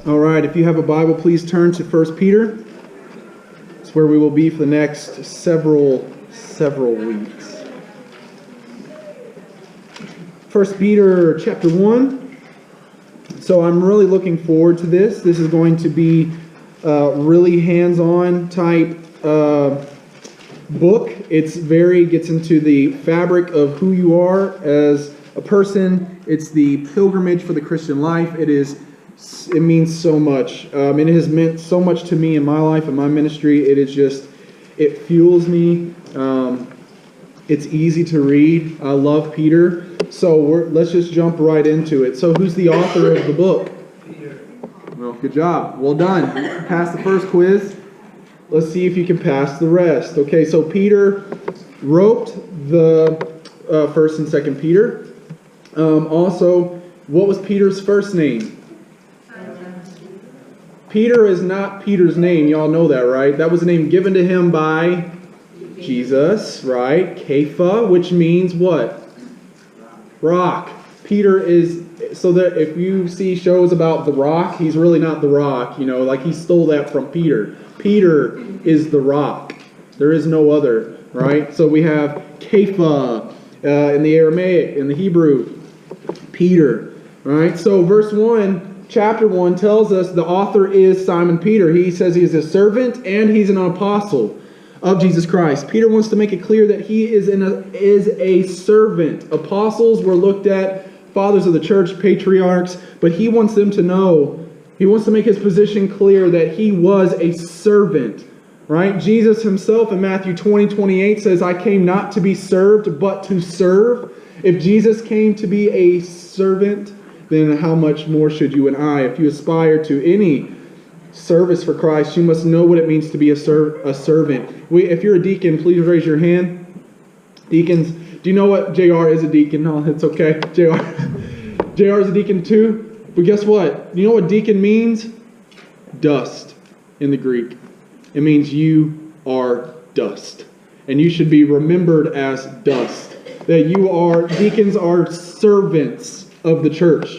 All right, if you have a Bible, please turn to 1 Peter. It's where we will be for the next several weeks. 1 Peter chapter 1. So I'm really looking forward to this. This is going to be a really hands-on type book. Gets into the fabric of who you are as a person. It's the pilgrimage for the Christian life. It means so much. It has meant so much to me in my life and my ministry. It fuels me. It's easy to read. I love Peter. So let's just jump right into it. So who's the author of the book? Peter. Well, good job. Well done. Pass the first quiz. Let's see if you can pass the rest. Okay, so Peter wrote the 1st and 2nd Peter. Also, what was Peter's first name? Peter is not Peter's name. Y'all know that, right? That was a name given to him by Jesus, right? Kepha, which means what? Rock. Peter is, so that if you see shows about the Rock, he's really not the Rock, like he stole that from Peter. Peter is the Rock. There is no other, right? So we have Kepha in the Aramaic, in the Hebrew, Peter, right? So verse 1, chapter 1 tells us the author is Simon Peter. He says he is a servant and he's an apostle of Jesus Christ. Peter wants to make it clear that he is a servant. Apostles were looked at, fathers of the church, patriarchs, but he wants them to know, he wants to make his position clear that he was a servant, right? Jesus himself in Matthew 20:28 says, I came not to be served, but to serve. If Jesus came to be a servant, then how much more should you and I? If you aspire to any service for Christ, you must know what it means to be a servant. If you're a deacon, please raise your hand. Deacons, do you know what JR is a deacon? No, it's okay. JR is a deacon too. But guess what? You know what deacon means? Dust in the Greek. It means you are dust. And you should be remembered as dust. Deacons are servants of the church.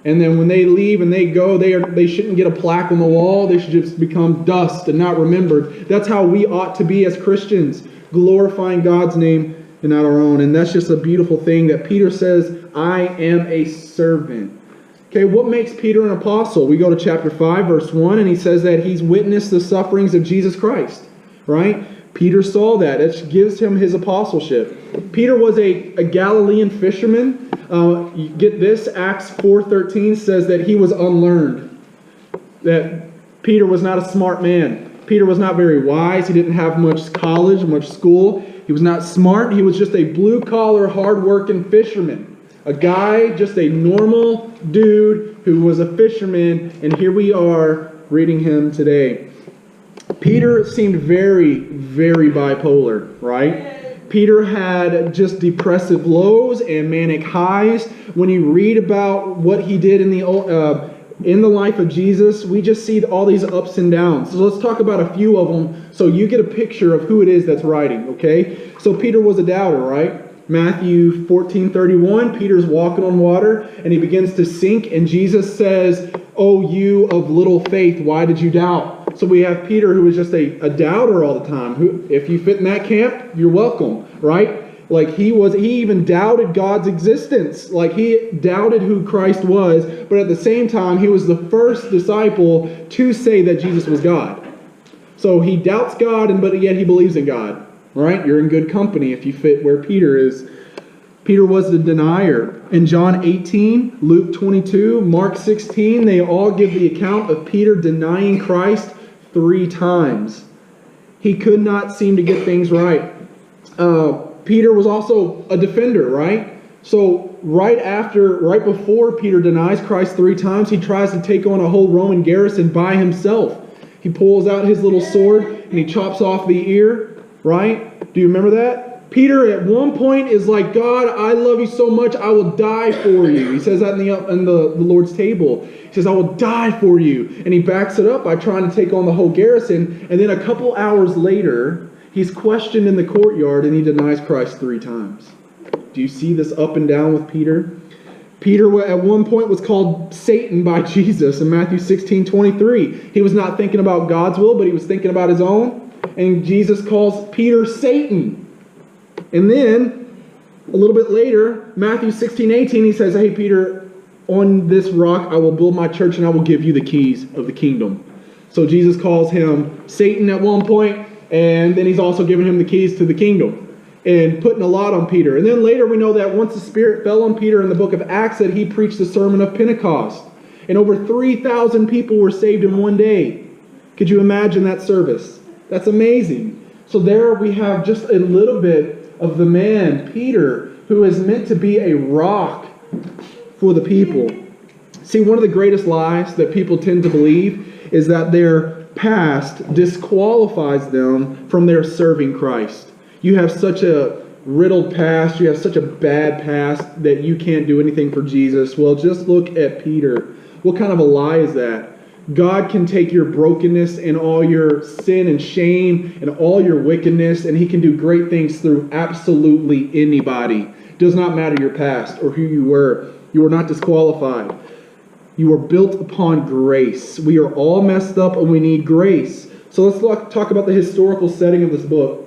And then when they leave and they go, they shouldn't get a plaque on the wall. They should just become dust and not remembered. That's how we ought to be as Christians, glorifying God's name and not our own. And that's just a beautiful thing that Peter says, I am a servant. Okay, what makes Peter an apostle? We go to chapter 5, verse 1, and he says that he's witnessed the sufferings of Jesus Christ, right? Peter saw that. It gives him his apostleship. Peter was a Galilean fisherman. You get this, Acts 4:13 says that he was unlearned. That Peter was not a smart man. Peter was not very wise. He didn't have much college, much school. He was not smart. He was just a blue-collar, hard-working fisherman. A guy, just a normal dude who was a fisherman, and here we are reading him today. Peter seemed very, very bipolar, right? Peter had just depressive lows and manic highs. When you read about what he did in the life of Jesus, we just see all these ups and downs. So let's talk about a few of them so you get a picture of who it is that's writing, okay? So Peter was a doubter, right? Matthew 14:31, Peter's walking on water and he begins to sink, and Jesus says, "Oh, you of little faith, why did you doubt?" So we have Peter, who was just a doubter all the time. Who, if you fit in that camp, you're welcome, right? Like he even doubted God's existence. Like he doubted who Christ was, but at the same time, he was the first disciple to say that Jesus was God. So he doubts God, but yet he believes in God, right? You're in good company if you fit where Peter is. Peter was the denier. In John 18, Luke 22, Mark 16, they all give the account of Peter denying Christ 3 times. He could not seem to get things right. Peter was also a defender, right? So right before Peter denies Christ 3 times, he tries to take on a whole Roman garrison by himself. He pulls out his little sword and he chops off the ear, right? Do you remember that? Peter at one point is like, God, I love you so much, I will die for you. He says that in the Lord's table. He says, I will die for you. And he backs it up by trying to take on the whole garrison. And then a couple hours later, he's questioned in the courtyard and he denies Christ 3 times. Do you see this up and down with Peter? Peter at one point was called Satan by Jesus in Matthew 16:23. He was not thinking about God's will, but he was thinking about his own. And Jesus calls Peter Satan. And then, a little bit later, Matthew 16:18, he says, hey, Peter, on this rock I will build my church and I will give you the keys of the kingdom. So Jesus calls him Satan at one point, and then he's also giving him the keys to the kingdom and putting a lot on Peter. And then later we know that once the Spirit fell on Peter in the book of Acts, that he preached the sermon of Pentecost. And over 3,000 people were saved in one day. Could you imagine that service? That's amazing. So there we have just a little bit of the man, Peter, who is meant to be a rock for the people. See, one of the greatest lies that people tend to believe is that their past disqualifies them from their serving Christ. You have such a riddled past, you have such a bad past that you can't do anything for Jesus. Well, just look at Peter. What kind of a lie is that? God can take your brokenness and all your sin and shame and all your wickedness, and he can do great things through absolutely anybody. It does not matter your past or who you were. You are not disqualified. You are built upon grace. We are all messed up and we need grace. So let's talk about the historical setting of this book.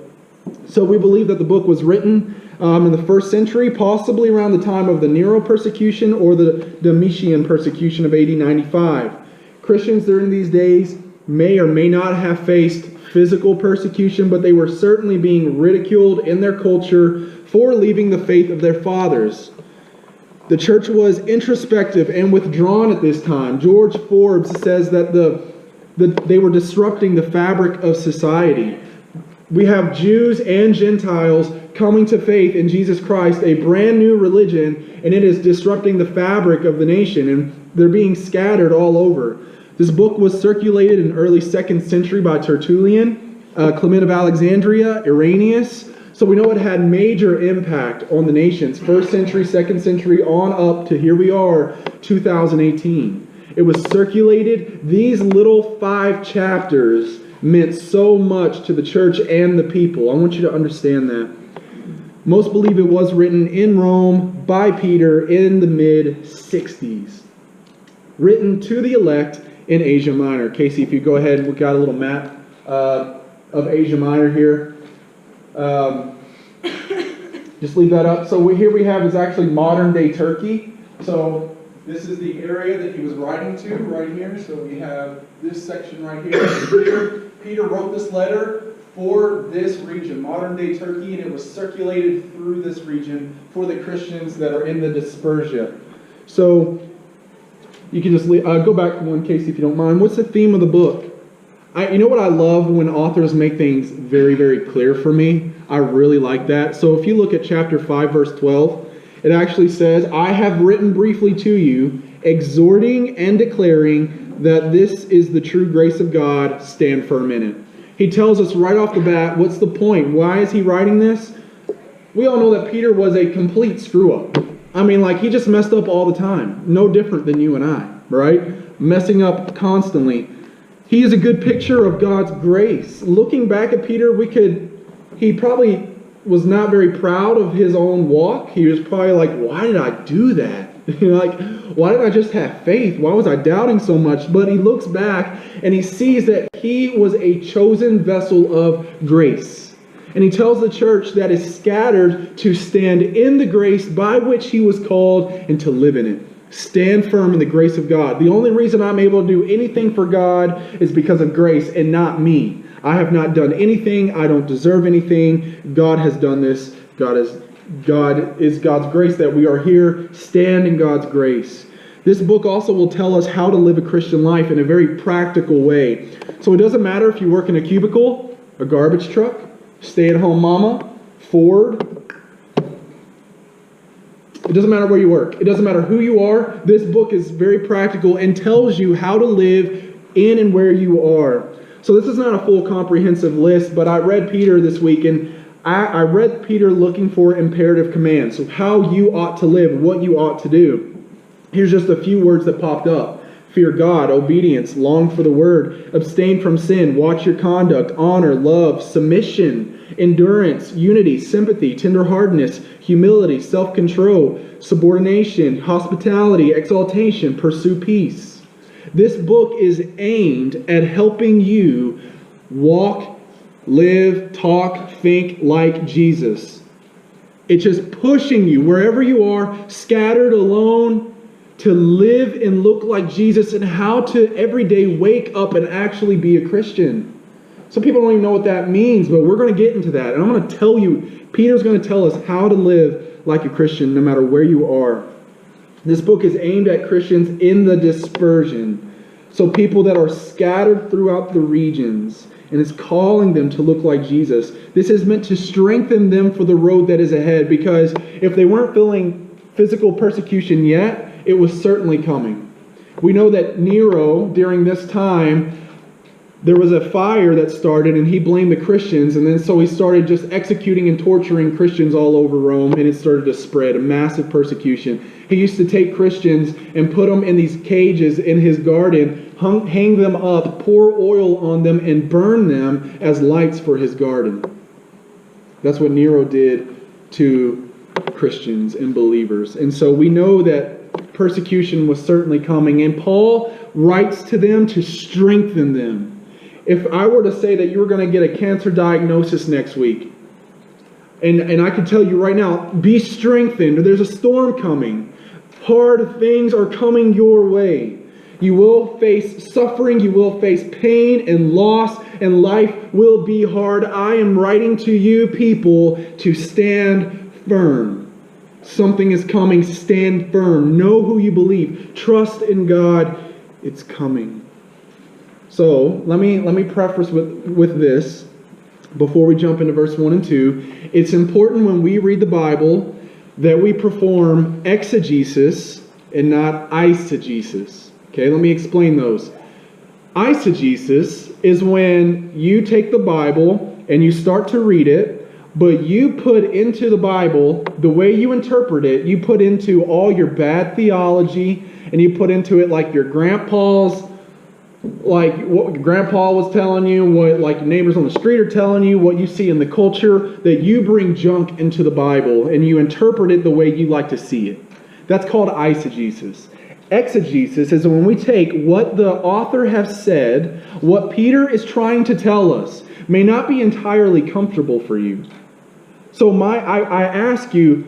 So we believe that the book was written in the first century, possibly around the time of the Nero persecution or the Domitian persecution of AD 95. Christians during these days may or may not have faced physical persecution, but they were certainly being ridiculed in their culture for leaving the faith of their fathers. The church was introspective and withdrawn at this time. George Forbes says that they were disrupting the fabric of society. We have Jews and Gentiles coming to faith in Jesus Christ, a brand new religion, and it is disrupting the fabric of the nation, and they're being scattered all over. This book was circulated in early 2nd century by Tertullian, Clement of Alexandria, Irenaeus. So we know it had major impact on the nations, 1st century, 2nd century, on up to here we are, 2018. It was circulated. These little 5 chapters meant so much to the church and the people. I want you to understand that. Most believe it was written in Rome by Peter in the mid-60s. Written to the elect in Asia Minor. Casey, if you go ahead, we've got a little map of Asia Minor here. Just leave that up. So here we have is actually modern-day Turkey. So this is the area that he was writing to right here. So we have this section right here. Peter wrote this letter for this region, modern-day Turkey, and it was circulated through this region for the Christians that are in the dispersia. So you can just go back one, Casey, if you don't mind. What's the theme of the book? You know what I love when authors make things very, very clear for me? I really like that. So if you look at chapter 5, verse 12, it actually says, I have written briefly to you, exhorting and declaring that this is the true grace of God, stand firm in it. He tells us right off the bat, what's the point? Why is he writing this? We all know that Peter was a complete screw-up. I mean, like, he just messed up all the time. No different than you and I, right? Messing up constantly. He is a good picture of God's grace. Looking back at Peter, he probably was not very proud of his own walk. He was probably like, why did I do that? Like, why did I just have faith? Why was I doubting so much? But he looks back and he sees that he was a chosen vessel of grace. And he tells the church that is scattered to stand in the grace by which he was called and to live in it. Stand firm in the grace of God. The only reason I'm able to do anything for God is because of grace and not me. I have not done anything. I don't deserve anything. God has done this. God is God's grace that we are here. Stand in God's grace. This book also will tell us how to live a Christian life in a very practical way. So it doesn't matter if you work in a cubicle, a garbage truck, stay-at-home mama, Ford. It doesn't matter where you work. It doesn't matter who you are. This book is very practical and tells you how to live in and where you are. So this is not a full comprehensive list, but I read Peter this week, and I read Peter looking for imperative commands. So how you ought to live, what you ought to do. Here's just a few words that popped up. Fear God, obedience, long for the word, abstain from sin, watch your conduct, honor, love, submission, endurance, unity, sympathy, tenderheartedness, humility, self-control, subordination, hospitality, exaltation, pursue peace. This book is aimed at helping you walk, live, talk, think like Jesus. It's just pushing you, wherever you are, scattered, alone, to live and look like Jesus, and how to every day wake up and actually be a Christian. Some people don't even know what that means, but we're going to get into that. And I'm going to tell you, Peter's going to tell us how to live like a Christian no matter where you are. This book is aimed at Christians in the dispersion. So people that are scattered throughout the regions, and it's calling them to look like Jesus. This is meant to strengthen them for the road that is ahead, because if they weren't feeling physical persecution yet, it was certainly coming. We know that Nero, during this time, there was a fire that started, and he blamed the Christians, and then so he started just executing and torturing Christians all over Rome, and it started to spread, a massive persecution. He used to take Christians and put them in these cages in his garden, hang them up, pour oil on them, and burn them as lights for his garden. That's what Nero did to Christians and believers. And so we know that persecution was certainly coming, and Paul writes to them to strengthen them. If I were to say that you were going to get a cancer diagnosis next week, and I could tell you right now, be strengthened. There's a storm coming. Hard things are coming your way. You will face suffering. You will face pain and loss, and life will be hard. I am writing to you, people, to stand firm. Something is coming. Stand firm. Know who you believe. Trust in God. It's coming. So let me preface with this before we jump into verse 1 and 2. It's important when we read the Bible that we perform exegesis and not eisegesis. Okay, let me explain those. Eisegesis is when you take the Bible and you start to read it, but you put into the Bible, the way you interpret it, you put into all your bad theology, and you put into it like your grandpa's, like what grandpa was telling you, what like neighbors on the street are telling you, what you see in the culture, that you bring junk into the Bible and you interpret it the way you like to see it. That's called eisegesis. Exegesis is when we take what the author has said, what Peter is trying to tell us, may not be entirely comfortable for you. So I ask you,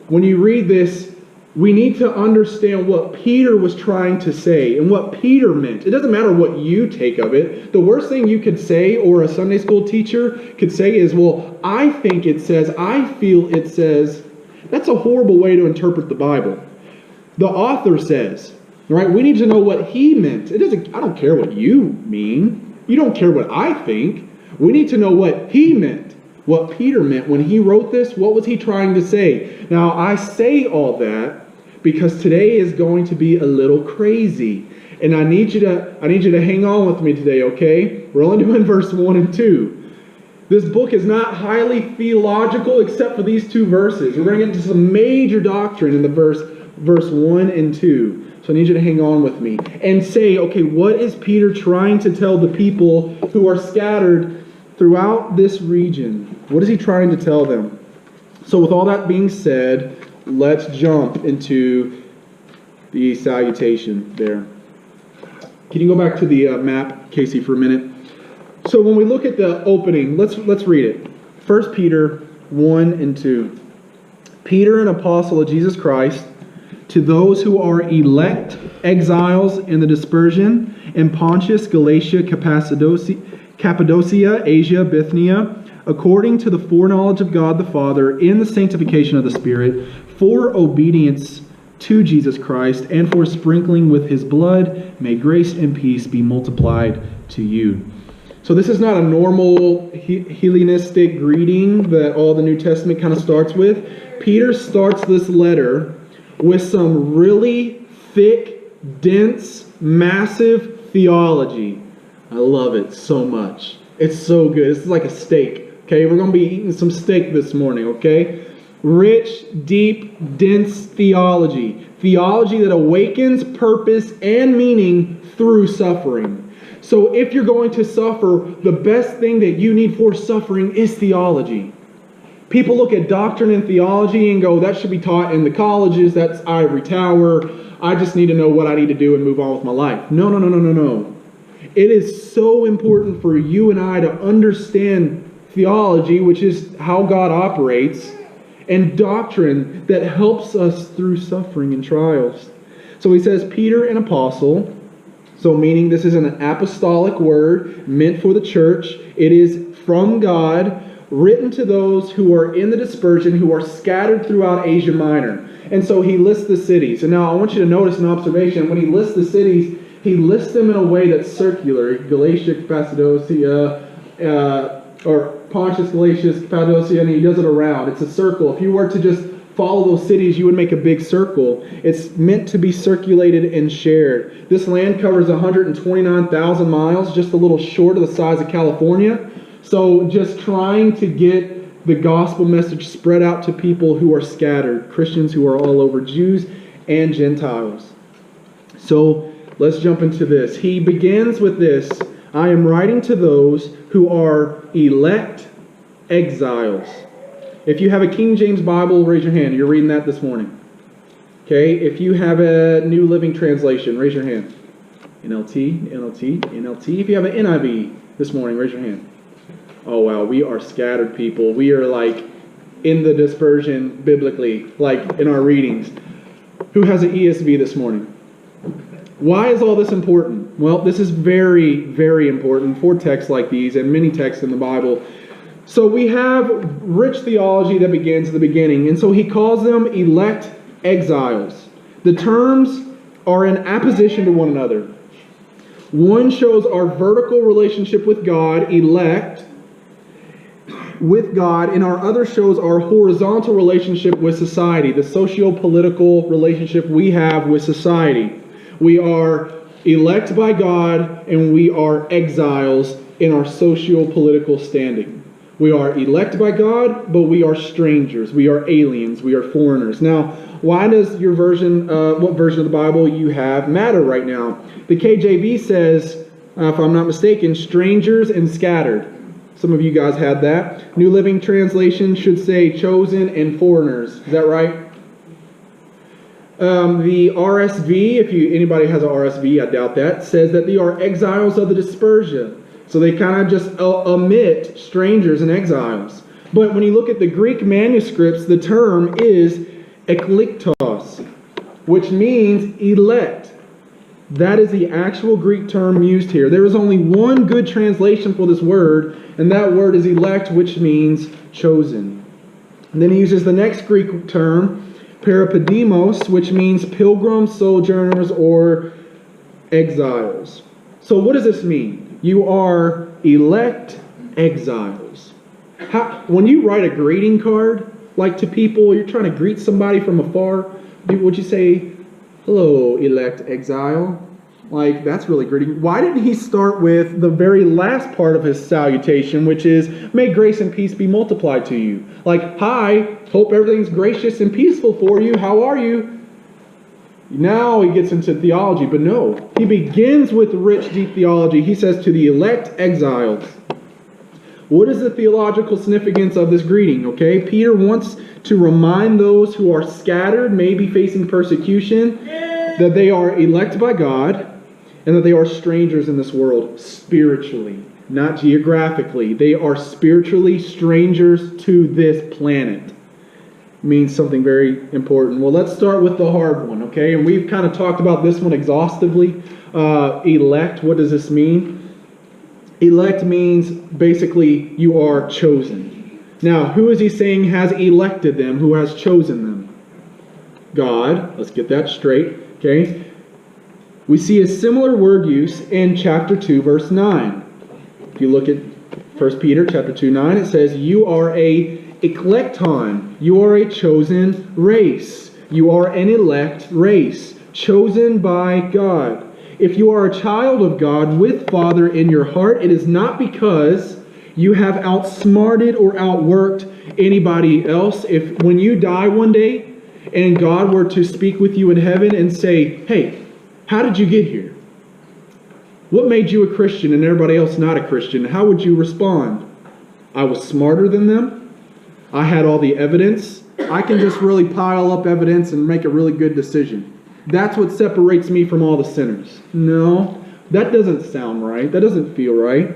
when you read this, we need to understand what Peter was trying to say and what Peter meant. It doesn't matter what you take of it. The worst thing you could say, or a Sunday school teacher could say, is, well, I think it says, I feel it says. That's a horrible way to interpret the Bible. The author says, right? We need to know what he meant. I don't care what you mean. You don't care what I think. We need to know what he meant. What Peter meant when he wrote this. What was he trying to say? Now, I say all that because today is going to be a little crazy. And I need you to hang on with me today, okay? We're only doing verse 1 and 2. This book is not highly theological except for these two verses. We're going to get into some major doctrine in the verse 1 and 2. So I need you to hang on with me and say, okay, what is Peter trying to tell the people who are scattered throughout this region? What is he trying to tell them? So with all that being said, let's jump into the salutation there. Can you go back to the map, Casey, for a minute? So when we look at the opening, let's read it. 1 Peter 1 and 2. Peter, an apostle of Jesus Christ, to those who are elect exiles in the dispersion in Pontus, Galatia, Cappadocia, Asia, Bithynia, according to the foreknowledge of God the Father, in the sanctification of the Spirit, for obedience to Jesus Christ, and for sprinkling with his blood, may grace and peace be multiplied to you. So this is not a normal Hellenistic greeting that all the New Testament kind of starts with. Peter starts this letter with some really thick, dense, massive theology. I love it so much. It's so good. It's like a steak. Okay, we're going to be eating some steak this morning, okay? Rich, deep, dense theology. Theology that awakens purpose and meaning through suffering. So if you're going to suffer, the best thing that you need for suffering is theology. People look at doctrine and theology and go, that should be taught in the colleges, that's ivory tower, I just need to know what I need to do and move on with my life. No, no, no, no, no, no. It is so important for you and I to understand theology, which is how God operates, and doctrine that helps us through suffering and trials. So he says, Peter, an apostle, so meaning this is an apostolic word meant for the church. It is from God, written to those who are in the dispersion, who are scattered throughout Asia Minor. And so he lists the cities. And now I want you to notice an observation. When he lists the cities, he lists them in a way that's circular. Galatia, Cappadocia, or Pontus, Galatia, Cappadocia, and he does it around. It's a circle. If you were to just follow those cities, you would make a big circle. It's meant to be circulated and shared. This land covers 129,000 miles, just a little short of the size of California. So just trying to get the gospel message spread out to people who are scattered, Christians who are all over, Jews and Gentiles. So let's jump into this. He begins with this, I am writing to those who are elect exiles. If you have a King James Bible, raise your hand. You're reading that this morning. Okay, if you have a New Living Translation, raise your hand. NLT, NLT, NLT. If you have an NIV this morning, raise your hand. Oh wow, we are scattered people. We are like in the dispersion biblically, like in our readings. Who has an ESV this morning? Why is all this important? Well, this is very, very important for texts like these and many texts in the Bible. So we have rich theology that begins at the beginning, and so he calls them elect exiles. The terms are in opposition to one another. One shows our vertical relationship with God, elect, with God, and our other shows our horizontal relationship with society, the socio-political relationship we have with society. We are elect by God, and we are exiles in our socio-political standing. We are elect by God, but we are strangers. We are aliens. We are foreigners. Now, why does your version, what version of the Bible you have matter right now? The KJV says, if I'm not mistaken, strangers and scattered. Some of you guys had that. New Living Translation should say chosen and foreigners. Is that right? The RSV, if anybody has an RSV, I doubt that, says that they are exiles of the dispersion. So they kind of just omit strangers and exiles. But when you look at the Greek manuscripts, the term is ekliktos, which means elect. That is the actual Greek term used here. There is only one good translation for this word, and that word is elect, which means chosen. And then he uses the next Greek term, parapidemos, which means pilgrims, sojourners, or exiles. So what does this mean? You are elect exiles. When you write a greeting card, like to people, you're trying to greet somebody from afar, would you say, hello, elect exile? Like, that's really greeting. Why didn't he start with the very last part of his salutation, which is, may grace and peace be multiplied to you? Like, hi, hope everything's gracious and peaceful for you. How are you? Now he gets into theology, but no. He begins with rich, deep theology. He says to the elect exiles. What is the theological significance of this greeting? Okay, Peter wants to remind those who are scattered, maybe facing persecution, that they are elect by God and that they are strangers in this world spiritually, not geographically. They are spiritually strangers to this planet. Means something very important. Well, let's start with the hard one, okay? And we've kind of talked about this one exhaustively. Elect, what does this mean? Elect means basically you are chosen. Now, who is he saying has elected them? Who has chosen them? God. Let's get that straight, okay? We see a similar word use in chapter 2, verse 9. If you look at 1 Peter chapter 2, 9, it says, you are a eklekton. You are a chosen race. You are an elect race, chosen by God. If you are a child of God with Father in your heart, it is not because you have outsmarted or outworked anybody else. If when you die one day and God were to speak with you in heaven and say, hey, how did you get here? What made you a Christian and everybody else not a Christian? How would you respond? I was smarter than them. I had all the evidence. I can just really pile up evidence and make a really good decision. That's what separates me from all the sinners. No, that doesn't sound right. That doesn't feel right.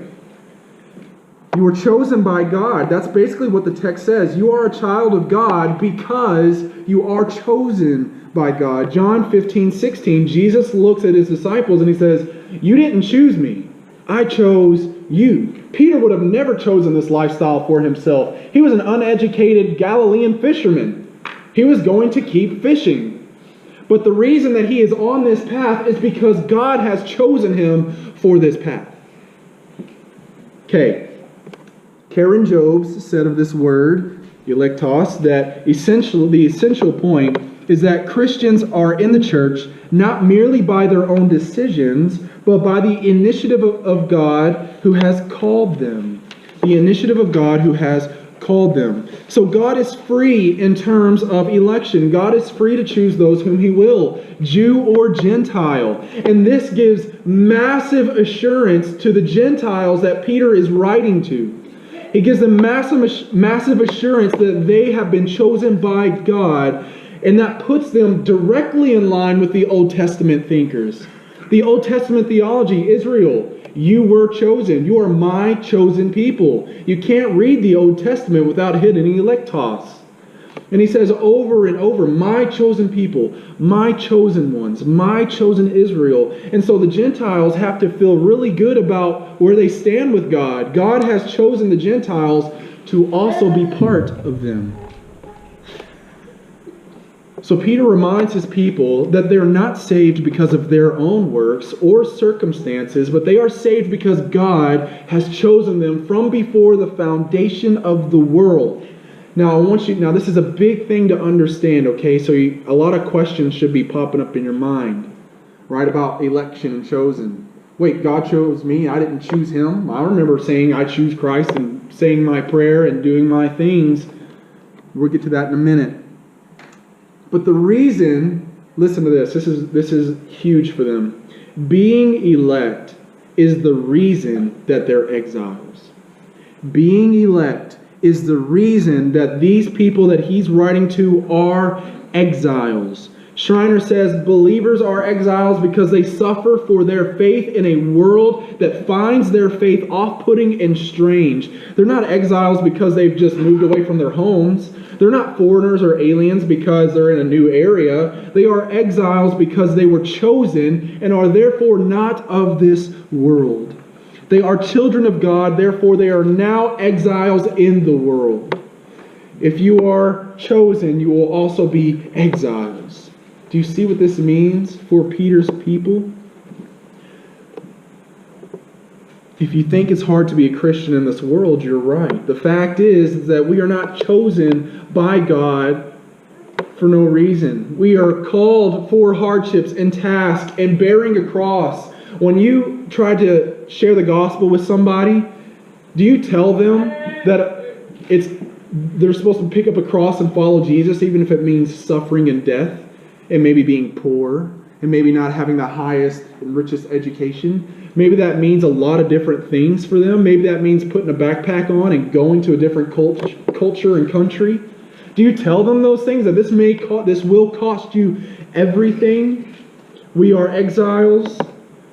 You were chosen by God. That's basically what the text says. You are a child of God because you are chosen by God. John 15:16, Jesus looks at his disciples and he says, you didn't choose me. I chose you. Peter would have never chosen this lifestyle for himself. He was an uneducated Galilean fisherman. He was going to keep fishing. But the reason that he is on this path is because God has chosen him for this path. Okay. Karen Jobes said of this word, electos, that the essential point is that Christians are in the church not merely by their own decisions, but by the initiative of God who has called them. The initiative of God who has called them. So God is free in terms of election. God is free to choose those whom He will, Jew or Gentile. And this gives massive assurance to the Gentiles that Peter is writing to. He gives them massive assurance that they have been chosen by God, and that puts them directly in line with the Old Testament thinkers. The Old Testament theology, Israel, you were chosen. You are my chosen people. You can't read the Old Testament without hitting electos. And he says over and over, my chosen people, my chosen ones, my chosen Israel. And so the Gentiles have to feel really good about where they stand with God. God has chosen the Gentiles to also be part of them. So Peter reminds his people that they're not saved because of their own works or circumstances, but they are saved because God has chosen them from before the foundation of the world. Now, this is a big thing to understand, okay? So a lot of questions should be popping up in your mind, right, about election and chosen. Wait, God chose me, I didn't choose Him? I remember saying I choose Christ and saying my prayer and doing my things. We'll get to that in a minute. But the reason, listen to this, this is huge for them. Being elect is the reason that they're exiles. Being elect is the reason that these people that he's writing to are exiles. Schreiner says believers are exiles because they suffer for their faith in a world that finds their faith off-putting and strange. They're not exiles because they've just moved away from their homes. They're not foreigners or aliens because they're in a new area. They are exiles because they were chosen and are therefore not of this world. They are children of God, therefore they are now exiles in the world. If you are chosen, you will also be exiles. Do you see what this means for Peter's people? If you think it's hard to be a Christian in this world, you're right. The fact is that we are not chosen by God for no reason. We are called for hardships and tasks and bearing a cross. When you try to share the gospel with somebody, do you tell them that they're supposed to pick up a cross and follow Jesus, even if it means suffering and death, and maybe being poor, and maybe not having the highest and richest education? Maybe that means a lot of different things for them. Maybe that means putting a backpack on and going to a different culture and country. Do you tell them those things, that this will cost you everything? We are exiles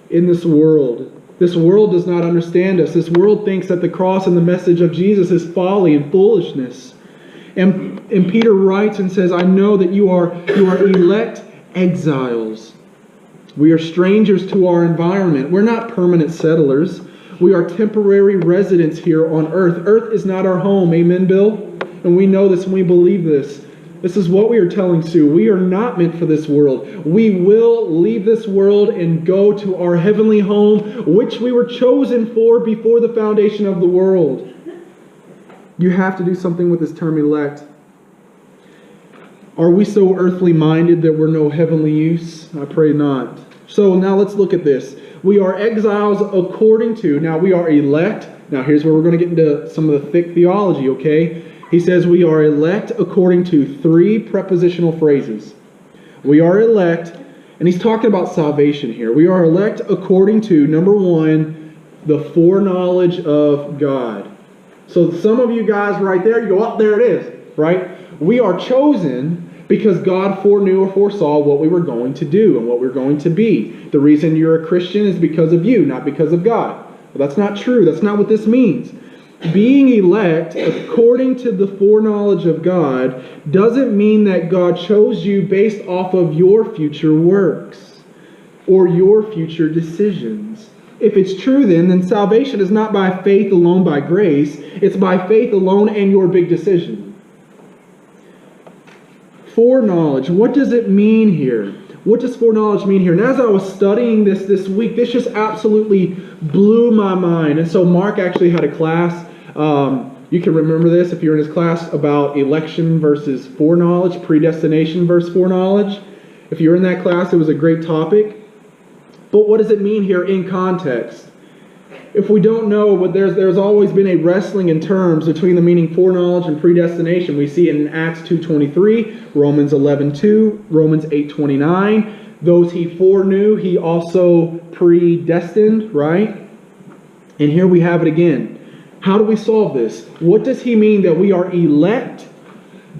in this world. This world does not understand us. This world thinks that the cross and the message of Jesus is folly and foolishness. And Peter writes and says, I know that you are elect exiles. We are strangers to our environment. We're not permanent settlers. We are temporary residents here on earth. Earth is not our home. Amen, Bill? And we know this and we believe this. This is what we are telling Sue. We are not meant for this world. We will leave this world and go to our heavenly home, which we were chosen for before the foundation of the world. You have to do something with this term elect. Are we so earthly minded that we're no heavenly use? I pray not. So now let's look at this. We are exiles according to, now we are elect. Now here's where we're going to get into some of the thick theology, okay? He says we are elect according to three prepositional phrases. We are elect, And he's talking about salvation here. We are elect according to, number one, the foreknowledge of God. So some of you guys right there, you go, oh, there it is, right? We are chosen because God foreknew or foresaw what we were going to do and what we were going to be. The reason you're a Christian is because of you, not because of God. But that's not true. That's not what this means. Being elect according to the foreknowledge of God doesn't mean that God chose you based off of your future works or your future decisions. If it's true then salvation is not by faith alone, by grace. It's by faith alone and your big decision. Foreknowledge, what does it mean here? What does foreknowledge mean here? And as I was studying this week, this just absolutely blew my mind. And so Mark actually had a class. You can remember this if you're in his class about election versus foreknowledge, predestination versus foreknowledge. If you're in that class, it was a great topic. But what does it mean here in context? If we don't know, but there's always been a wrestling in terms between the meaning foreknowledge and predestination. We see it in Acts 2:23, Romans 11:2, Romans 8:29. Those he foreknew, he also predestined, right? And here we have it again. How do we solve this? What does he mean that we are elect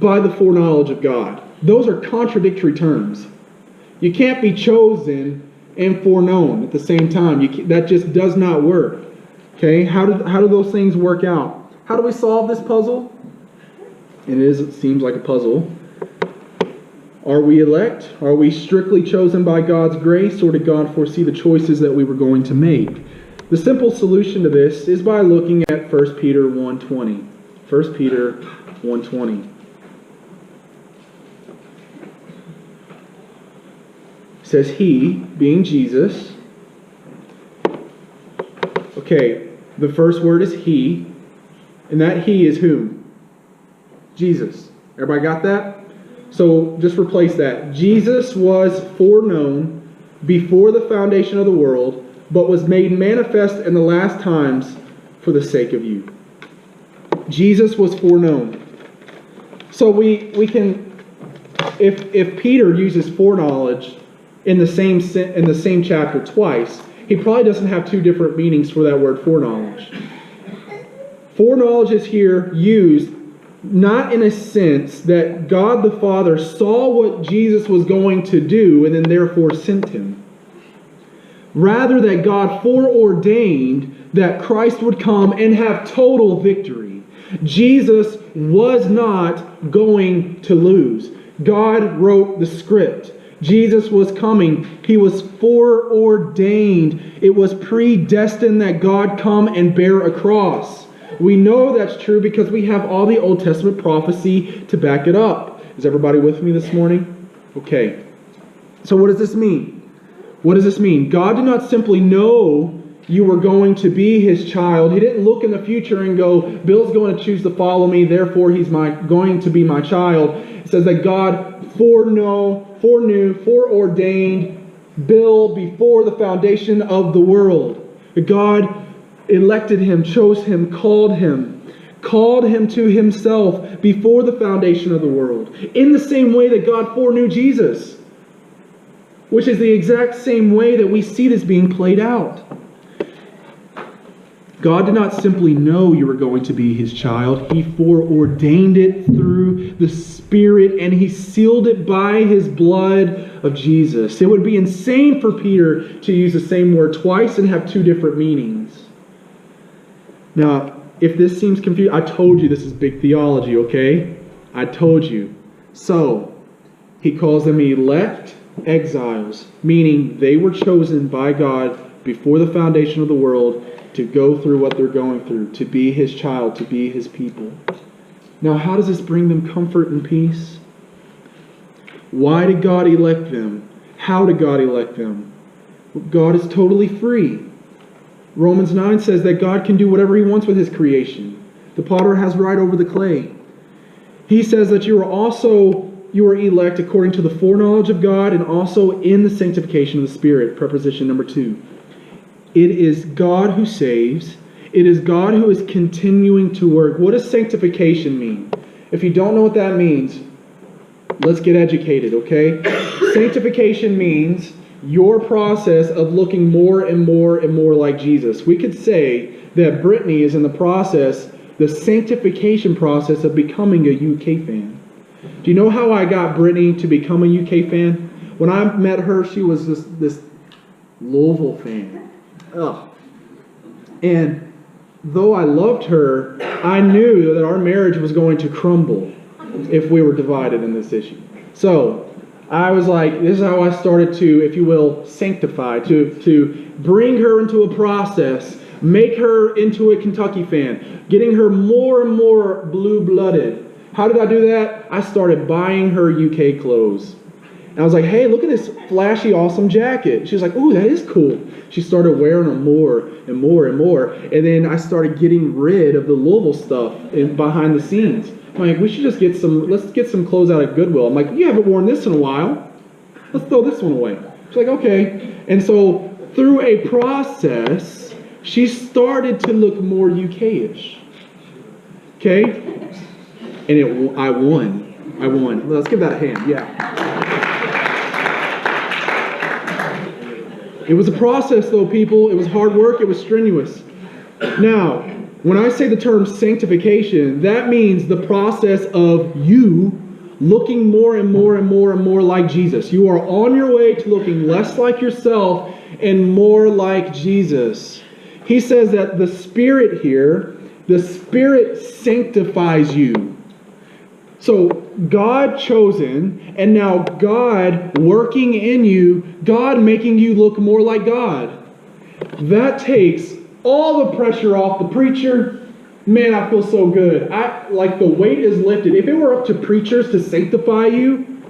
by the foreknowledge of God? Those are contradictory terms. You can't be chosen and foreknown at the same time. That just does not work. Okay, how do those things work out? How do we solve this puzzle? It seems like a puzzle. Are we elect? Are we strictly chosen by God's grace, or did God foresee the choices that we were going to make? The simple solution to this is by looking at 1 Peter 1:20. 1 Peter 1:20. It says, he, being Jesus. Okay, the first word is he, and that he is whom? Jesus. Everybody got that? So just replace that. Jesus was foreknown before the foundation of the world, but was made manifest in the last times for the sake of you. Jesus was foreknown. So we can, if Peter uses foreknowledge in the same chapter twice, he probably doesn't have two different meanings for that word foreknowledge. Foreknowledge is here used not in a sense that God the Father saw what Jesus was going to do and then therefore sent him. Rather that God foreordained that Christ would come and have total victory. Jesus was not going to lose. God wrote the script. Jesus was coming. He was foreordained. It was predestined that God come and bear a cross. We know that's true because we have all the Old Testament prophecy to back it up. Is everybody with me this morning? Okay. So what does this mean? What does this mean? God did not simply know you were going to be his child. He didn't look in the future and go, Bill's going to choose to follow me, therefore he's going to be my child. It says that God foreknew, foreordained Bill before the foundation of the world. God elected him, chose him, called him to himself before the foundation of the world. In the same way that God foreknew Jesus, which is the exact same way that we see this being played out. God did not simply know you were going to be his child. He foreordained it through the Spirit, and he sealed it by his blood of Jesus. It would be insane for Peter to use the same word twice and have two different meanings. Now, if this seems confusing, I told you this is big theology, okay? I told you. So, he calls them elect exiles, meaning they were chosen by God before the foundation of the world to go through what they're going through, to be his child, to be his people. Now, how does this bring them comfort and peace? Why did God elect them? How did God elect them? God is totally free. Romans 9 says that God can do whatever he wants with his creation. The potter has right over the clay. He says that you are elect according to the foreknowledge of God and also in the sanctification of the Spirit. Preposition number 2. It is God who saves. It is God who is continuing to work. What does sanctification mean? If you don't know what that means, Let's get educated, okay? Sanctification means your process of looking more and more and more like Jesus. We could say that Brittany is in the process, the sanctification process of becoming a UK fan. Do you know how I got Brittany to become a UK fan? When I met her, she was this Louisville fan. Ugh. And though I loved her, I knew that our marriage was going to crumble if we were divided in this issue. So I was like, this is how I started to, if you will, sanctify, to bring her into a process, make her into a Kentucky fan, getting her more and more blue-blooded. How did I do that? I started buying her UK clothes. And I was like, hey, look at this flashy, awesome jacket. She was like, ooh, that is cool. She started wearing them more and more and more. And then I started getting rid of the Louisville stuff behind the scenes. I'm like, we should just let's get some clothes out of Goodwill. I'm like, you haven't worn this in a while. Let's throw this one away. She's like, okay. And so through a process, she started to look more UK-ish. Okay? And I won. Let's give that a hand. Yeah. It was a process, though, people. It was hard work. It was strenuous. Now, when I say the term sanctification, that means the process of you looking more and more and more and more like Jesus. You are on your way to looking less like yourself and more like Jesus. He says that the Spirit here, the Spirit sanctifies you. So God chosen, and now God working in you, God making you look more like God. That takes all the pressure off the preacher. Man, I feel so good. Like the weight is lifted. If it were up to preachers to sanctify you,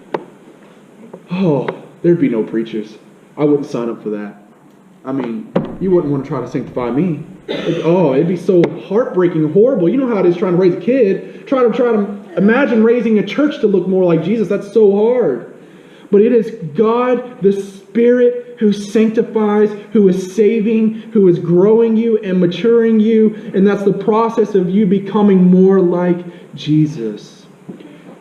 oh, there'd be no preachers. I wouldn't sign up for that. I mean, you wouldn't want to try to sanctify me. It'd be so heartbreaking, horrible. You know how it is trying to raise a kid. Try to imagine raising a church to look more like Jesus. That's so hard. But it is God, the Spirit, who sanctifies, who is saving, who is growing you and maturing you. And that's the process of you becoming more like Jesus.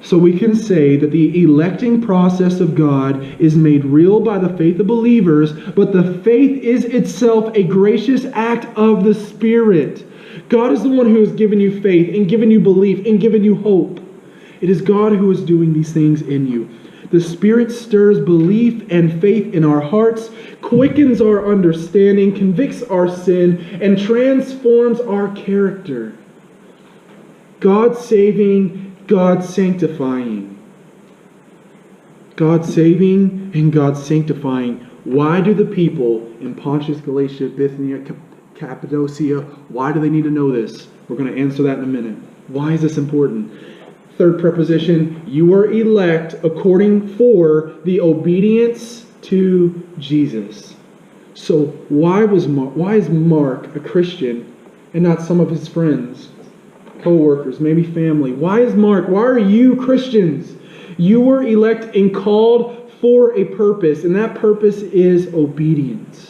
So we can say that the electing process of God is made real by the faith of believers, but the faith is itself a gracious act of the Spirit. God is the one who has given you faith and given you belief and given you hope. It is God who is doing these things in you. The Spirit stirs belief and faith in our hearts, quickens our understanding, convicts our sin, and transforms our character. God saving, God sanctifying. God saving and God sanctifying. Why do the people in Pontus, Galatia, Bithynia, Cappadocia, why do they need to know this? We're going to answer that in a minute. Why is this important? Third preposition, you are elect according for the obedience to Jesus. So why is Mark a Christian and not some of his friends, co-workers, maybe family? Why are you Christians? You were elect and called for a purpose, and that purpose is obedience.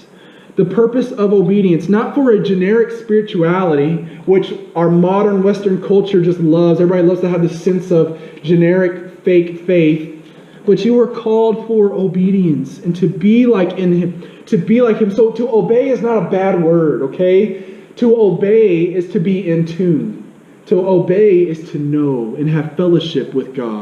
The purpose of obedience, not for a generic spirituality, which our modern Western culture just loves. Everybody loves to have this sense of generic fake faith. But you were called for obedience and to be like in Him. To be like Him. So to obey is not a bad word, okay? To obey is to be in tune. To obey is to know and have fellowship with God.